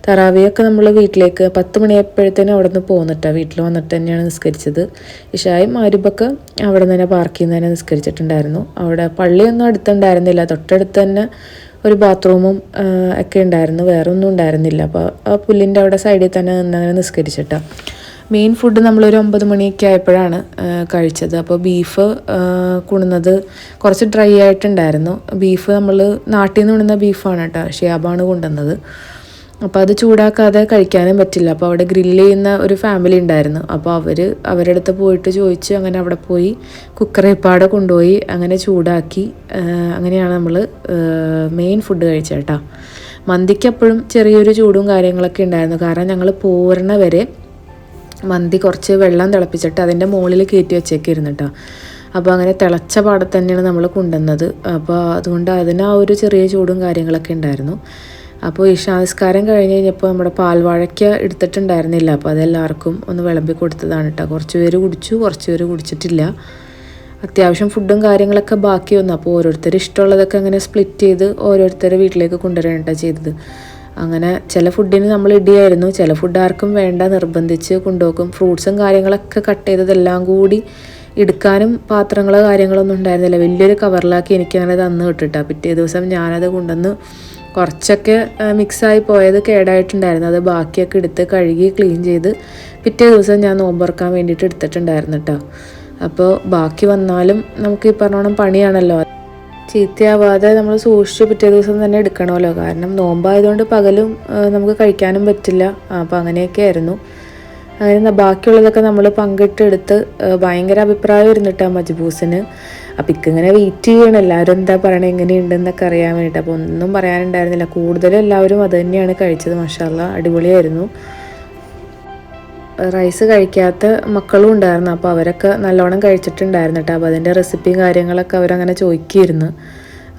തറാവിയൊക്കെ നമ്മൾ വീട്ടിലേക്ക് 10 മണിയായപ്പോഴത്തേനും അവിടെ നിന്ന് പോന്നിട്ടാണ്. വീട്ടിൽ വന്നിട്ട് തന്നെയാണ് നിസ്കരിച്ചത്. ഇശായും മഗ്‌രിബൊക്കെ അവിടെ നിന്ന് തന്നെ പാർക്കിൽ നിന്ന് തന്നെ നിസ്കരിച്ചിട്ടുണ്ടായിരുന്നു. അവിടെ പള്ളിയൊന്നും അടുത്തുണ്ടായിരുന്നില്ല. തൊട്ടടുത്ത് തന്നെ ഒരു ബാത്റൂമും ഒക്കെ ഉണ്ടായിരുന്നു. വേറെ ഒന്നും ഉണ്ടായിരുന്നില്ല. അപ്പോൾ ആ പുല്ലിൻ്റെ അവിടെ സൈഡിൽ തന്നെ നിന്നങ്ങനെ നിസ്കരിച്ചിട്ടാണ്. മെയിൻ ഫുഡ് നമ്മളൊരു 9 മണിയൊക്കെ ആയപ്പോഴാണ് കഴിച്ചത്. അപ്പോൾ ബീഫ് കുണുന്നത് കുറച്ച് ഡ്രൈ ആയിട്ടുണ്ടായിരുന്നു. ബീഫ് നമ്മൾ നാട്ടിൽ നിന്ന് കൊണ്ടുവന്ന ബീഫാണ് കേട്ടോ. ഷിയാബാണ് കൊണ്ടുവന്നത്. അപ്പോൾ അത് ചൂടാക്കാതെ കഴിക്കാനും പറ്റില്ല. അപ്പോൾ അവിടെ ഗ്രില്ല് ചെയ്യുന്ന ഒരു ഫാമിലി ഉണ്ടായിരുന്നു. അപ്പോൾ അവരുടെ അടുത്ത് പോയിട്ട് ചോദിച്ച് അങ്ങനെ അവിടെ പോയി കുക്കറേപ്പാടെ കൊണ്ടുപോയി അങ്ങനെ ചൂടാക്കി. അങ്ങനെയാണ് നമ്മൾ മെയിൻ ഫുഡ് കഴിച്ചത് കേട്ടോ. മന്തിക്കപ്പോഴും ചെറിയൊരു ചൂടും കാര്യങ്ങളൊക്കെ ഉണ്ടായിരുന്നു. കാരണം ഞങ്ങൾ പോരണ വരെ മന്തി കുറച്ച് വെള്ളം തിളപ്പിച്ചിട്ട് അതിൻ്റെ മുകളിൽ കയറ്റി വെച്ചേക്കിരുന്നു കേട്ടോ. അപ്പോൾ അങ്ങനെ തിളച്ച പാടത്ത് തന്നെയാണ് നമ്മൾ കൊണ്ടുവന്നത്. അപ്പോൾ അതുകൊണ്ട് അതിന് ആ ഒരു ചെറിയ ചൂടും കാര്യങ്ങളൊക്കെ ഉണ്ടായിരുന്നു. അപ്പോൾ ഇശാനിസ്കാരം കഴിഞ്ഞ് കഴിഞ്ഞപ്പോൾ നമ്മുടെ പാൽവാഴയ്ക്ക എടുത്തിട്ടുണ്ടായിരുന്നില്ല. അപ്പോൾ അതെല്ലാവർക്കും ഒന്ന് വിളമ്പി കൊടുത്തതാണ് കേട്ടോ. കുറച്ച് പേര് കുടിച്ചു, കുറച്ച് പേര് കുടിച്ചിട്ടില്ല. അത്യാവശ്യം ഫുഡും കാര്യങ്ങളൊക്കെ ബാക്കി വന്നു. അപ്പോൾ ഓരോരുത്തർ ഇഷ്ടമുള്ളതൊക്കെ അങ്ങനെ സ്പ്ലിറ്റ് ചെയ്ത് ഓരോരുത്തരുടെ വീട്ടിലേക്ക് കൊണ്ടുവരാണ് കേട്ടോ ചെയ്തത്. അങ്ങനെ ചില ഫുഡിന് നമ്മൾ ഇടിയായിരുന്നു, ചില ഫുഡ് ആർക്കും വേണ്ട നിർബന്ധിച്ച് കൊണ്ടുപോകും. ഫ്രൂട്ട്സും കാര്യങ്ങളൊക്കെ കട്ട് ചെയ്തതെല്ലാം കൂടി എടുക്കാനും പാത്രങ്ങളോ കാര്യങ്ങളൊന്നും ഉണ്ടായിരുന്നില്ല. വലിയൊരു കവറിലാക്കി എനിക്കങ്ങനെ തന്നു വിട്ടിട്ടാണ്. പിറ്റേ ദിവസം ഞാനത് കൊണ്ടുവന്ന് കുറച്ചൊക്കെ മിക്സായി പോയത് കേടായിട്ടുണ്ടായിരുന്നു. അത് ബാക്കിയൊക്കെ എടുത്ത് കഴുകി ക്ലീൻ ചെയ്ത് പിറ്റേ ദിവസം ഞാൻ നോമ്പുറക്കാൻ വേണ്ടിയിട്ട് എടുത്തിട്ടുണ്ടായിരുന്നു കേട്ടോ. അപ്പോൾ ബാക്കി വന്നാലും നമുക്ക് ഈ പറഞ്ഞോണം പണിയാണല്ലോ. ചീത്തയാവാതെ നമ്മൾ സൂക്ഷിച്ച് പിറ്റേ ദിവസം തന്നെ എടുക്കണമല്ലോ. കാരണം നോമ്പായതുകൊണ്ട് പകലും നമുക്ക് കഴിക്കാനും പറ്റില്ല. അപ്പോൾ അങ്ങനെയൊക്കെ ആയിരുന്നു. അങ്ങനെ ബാക്കിയുള്ളതൊക്കെ നമ്മൾ പങ്കിട്ടെടുത്ത് ഭയങ്കര അഭിപ്രായം ഇരുന്നിട്ടാണ് മജ്ബൂസിന്. അപ്പം ഇങ്ങനെ വെയിറ്റ് ചെയ്യണം എല്ലാവരും എന്താ പറയണത് എങ്ങനെയുണ്ടെന്നൊക്കെ അറിയാൻ വേണ്ടിയിട്ട്. അപ്പോൾ ഒന്നും പറയാനുണ്ടായിരുന്നില്ല. കൂടുതലും എല്ലാവരും അത് തന്നെയാണ് കഴിച്ചത്. മാഷാല്ലാ അടിപൊളിയായിരുന്നു. റൈസ് കഴിക്കാത്ത മക്കളും ഉണ്ടായിരുന്നു. അപ്പോൾ അവരൊക്കെ നല്ലോണം കഴിച്ചിട്ടുണ്ടായിരുന്നു കേട്ടോ. അപ്പോൾ അതിൻ്റെ റെസിപ്പിയും കാര്യങ്ങളൊക്കെ അവരങ്ങനെ ചോദിക്കുമായിരുന്നു.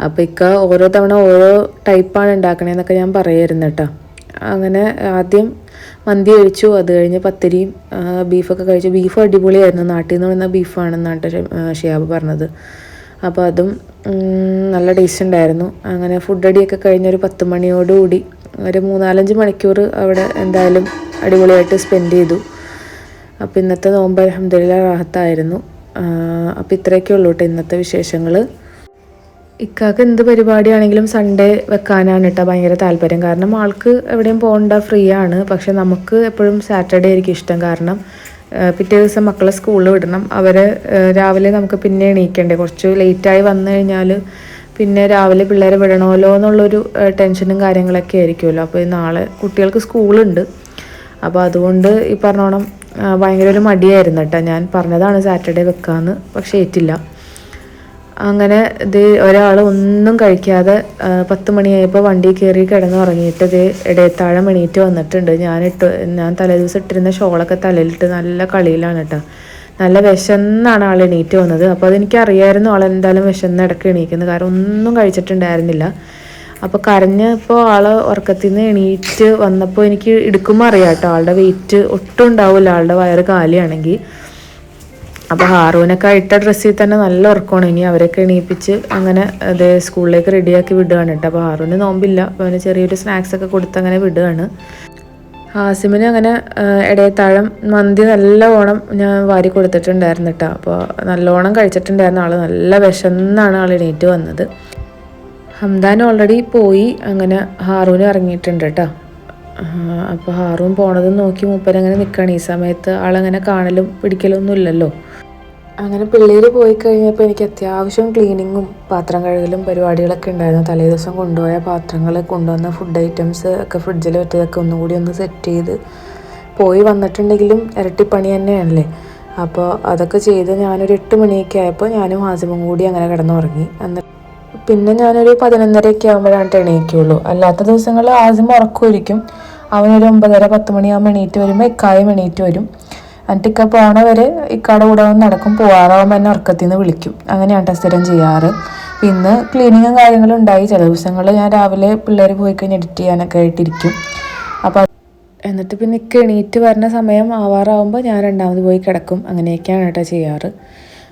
അപ്പോൾ ഓരോ തവണ ഓരോ ടൈപ്പാണ് ഉണ്ടാക്കണേന്നൊക്കെ ഞാൻ പറയായിരുന്നു കേട്ടോ. അങ്ങനെ ആദ്യം മന്തി കഴിച്ചു, അത് കഴിഞ്ഞ് പത്തിരിയും ബീഫൊക്കെ കഴിച്ചു. ബീഫ് അടിപൊളിയായിരുന്നു, നാട്ടിൽ നിന്ന് വന്ന ബീഫാണെന്നാണ് ഷിയാബ് പറഞ്ഞത്. അപ്പോൾ അതും നല്ല ടേസ്റ്റ് ഉണ്ടായിരുന്നു. അങ്ങനെ ഫുഡ് അടിയൊക്കെ കഴിഞ്ഞൊരു 10 മണിയോടുകൂടി ഒരു 3-4 മണിക്കൂർ അവിടെ എന്തായാലും അടിപൊളിയായിട്ട് സ്പെൻഡ് ചെയ്തു. അപ്പോൾ ഇന്നത്തെ നോമ്പ് അൽഹംദുലില്ലാഹ് റാഹത്തായിരുന്നു. അപ്പോൾ ഇത്രയൊക്കെ ഉള്ളൂ കേട്ടോ ഇന്നത്തെ വിശേഷങ്ങൾ. ഇക്കാക്ക് എന്ത് പരിപാടിയാണെങ്കിലും സൺഡേ വെക്കാനാണ് കേട്ടോ ഭയങ്കര താല്പര്യം. കാരണം ആൾക്ക് എവിടെയും പോകണ്ട, ഫ്രീ ആണ്. പക്ഷെ നമുക്ക് എപ്പോഴും സാറ്റർഡേ ആയിരിക്കും ഇഷ്ടം. കാരണം പിറ്റേ ദിവസം മക്കളെ സ്കൂളിൽ വിടണം. അവരെ രാവിലെ നമുക്ക് പിന്നെ എണീക്കണ്ടേ. കുറച്ച് ലേറ്റായി വന്നു കഴിഞ്ഞാൽ പിന്നെ രാവിലെ പിള്ളേരെ വിടണമല്ലോ എന്നുള്ളൊരു ടെൻഷനും കാര്യങ്ങളൊക്കെ ആയിരിക്കുമല്ലോ. അപ്പോൾ നാളെ കുട്ടികൾക്ക് സ്കൂളുണ്ട്. അപ്പോൾ അതുകൊണ്ട് ഈ പറഞ്ഞോണം ഭയങ്കര ഒരു മടിയായിരുന്നു കേട്ടോ. ഞാൻ പറഞ്ഞതാണ് സാറ്റർഡേ വെക്കാമെന്ന്, പക്ഷേ ഏറ്റില്ല. അങ്ങനെ ഇത് ഒരാൾ ഒന്നും കഴിക്കാതെ 10 മണിയായപ്പോൾ വണ്ടി കയറി കിടന്നുറങ്ങിയിട്ട് ഇത് ഇടയത്താഴം എണീറ്റ് വന്നിട്ടുണ്ട്. ഞാൻ തലേദിവസം ഇട്ടിരുന്ന ഷോളൊക്കെ തലയിലിട്ട് നല്ല കളിയിലാണ് കേട്ടോ. നല്ല വിശന്നാണ് ആൾ എണീറ്റ് വന്നത്. അപ്പോൾ അതെനിക്കറിയായിരുന്നു ആളെന്തായാലും വിശന്ന് ഇടയ്ക്ക് എണീക്കുന്നത്. കാരണം ഒന്നും കഴിച്ചിട്ടുണ്ടായിരുന്നില്ല. അപ്പോൾ കരഞ്ഞപ്പോൾ ആൾ ഉറക്കത്തിൽ നിന്ന് എണീറ്റ് വന്നപ്പോൾ എനിക്ക് എടുക്കുമ്പോൾ അറിയാം കേട്ടോ ആളുടെ വെയിറ്റ് ഒട്ടും ഉണ്ടാവില്ല, ആളുടെ വയറ് കാലിയാണെങ്കിൽ. അപ്പോൾ ഹാറൂനൊക്കെ ഇട്ട ഡ്രസ്സിൽ തന്നെ നല്ല ഉറക്കമാണ്. ഇനി അവരൊക്കെ എണീപ്പിച്ച് അങ്ങനെ അതേ സ്കൂളിലേക്ക് റെഡിയാക്കി വിടുകയാണ് കേട്ടോ. അപ്പോൾ ഹാറൂന് നോമ്പില്ല, അപ്പോൾ അവന് ചെറിയൊരു സ്നാക്സൊക്കെ കൊടുത്ത് അങ്ങനെ വിടുകയാണ്. ഹാസിമിന് അങ്ങനെ ഇടയത്താഴം മന്തി നല്ലോണം ഞാൻ വാരി കൊടുത്തിട്ടുണ്ടായിരുന്നു കേട്ടോ. അപ്പോൾ നല്ലോണം കഴിച്ചിട്ടുണ്ടായിരുന്ന ആൾ നല്ല വിശന്നാണ് ആൾ എണീറ്റ് വന്നത്. ഹംദാൻ ഓൾറെഡി പോയി. അങ്ങനെ ഹാറൂന് ഇറങ്ങിയിട്ടുണ്ട് കേട്ടോ. അപ്പോൾ ഹാറൂൻ പോണതും നോക്കി മൂപ്പരങ്ങനെ നിൽക്കുകയാണ്. ഈ സമയത്ത് ആളങ്ങനെ കാണലും പിടിക്കലൊന്നും ഇല്ലല്ലോ. അങ്ങനെ പിള്ളേർ പോയി കഴിഞ്ഞപ്പോൾ എനിക്ക് അത്യാവശ്യം ക്ലീനിങ്ങും പാത്രം കഴുകലും പരിപാടികളൊക്കെ ഉണ്ടായിരുന്നു. തലേ ദിവസം കൊണ്ടുപോയ പാത്രങ്ങൾ, കൊണ്ടുവന്ന ഫുഡ് ഐറ്റംസ് ഒക്കെ ഫ്രിഡ്ജിൽ വെച്ചതൊക്കെ ഒന്നുകൂടി ഒന്ന് സെറ്റ് ചെയ്ത് പോയി വന്നിട്ടുണ്ടെങ്കിലും ഇരട്ടിപ്പണി തന്നെയാണല്ലേ. അപ്പോൾ അതൊക്കെ ചെയ്ത് ഞാനൊരു 8 മണിയൊക്കെ ആയപ്പോൾ ഞാനും ഹാസിമും കൂടി അങ്ങനെ കിടന്നുറങ്ങി. എന്നിട്ട് പിന്നെ ഞാനൊരു 11:30 ആകുമ്പോഴാണ് എണീക്കുള്ളൂ. അല്ലാത്ത ദിവസങ്ങളിൽ ഹാസിം ഉറക്കമായിരിക്കും. അവനൊരു 9:30-10 മണിയാകുമ്പോൾ എണീറ്റ് വരുമ്പോൾ ഇക്കായും എണീറ്റ് വരും. എന്നിട്ട് ഇക്ക പോണ വരെ ഇക്കാടെ കൂടെ വന്ന് നടക്കും. പോവാറാകുമ്പോൾ എന്നെ ഉറക്കത്തിൽ നിന്ന് വിളിക്കും. അങ്ങനെയാണ് സ്ഥിരം ചെയ്യാറ്. ഇന്ന് ക്ലീനിങ്ങും കാര്യങ്ങളും ഉണ്ടായി. ചില ദിവസങ്ങളിൽ ഞാൻ രാവിലെ പിള്ളേർ പോയി കഴിഞ്ഞ് എഡിറ്റ് ചെയ്യാനൊക്കെ ആയിട്ടിരിക്കും. അപ്പോൾ എന്നിട്ട് പിന്നെ ഇക്ക എണീറ്റ് വരുന്ന സമയം ആവാറാകുമ്പോൾ ഞാൻ രണ്ടാമത് പോയി കിടക്കും. അങ്ങനെയൊക്കെയാണ് കേട്ടോ ചെയ്യാറ്.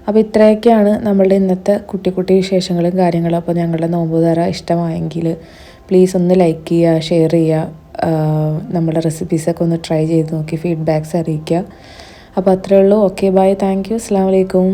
അപ്പോൾ ഇത്രയൊക്കെയാണ് നമ്മളുടെ ഇന്നത്തെ കുട്ടി കുട്ടി വിശേഷങ്ങളും കാര്യങ്ങളും. അപ്പോൾ ഞങ്ങളുടെ നോമ്പ് തുറ ഇഷ്ടമായെങ്കിൽ പ്ലീസ് ഒന്ന് ലൈക്ക് ചെയ്യുക, ഷെയർ ചെയ്യുക. നമ്മുടെ റെസിപ്പീസൊക്കെ ഒന്ന് ട്രൈ ചെയ്ത് നോക്കി ഫീഡ്ബാക്ക്സ് അറിയിക്കുക. അപ്പോൾ അത്രയേ ഉള്ളൂ. ഓക്കെ, ബൈ, താങ്ക് യു, അസ്സലാമു അലൈക്കും.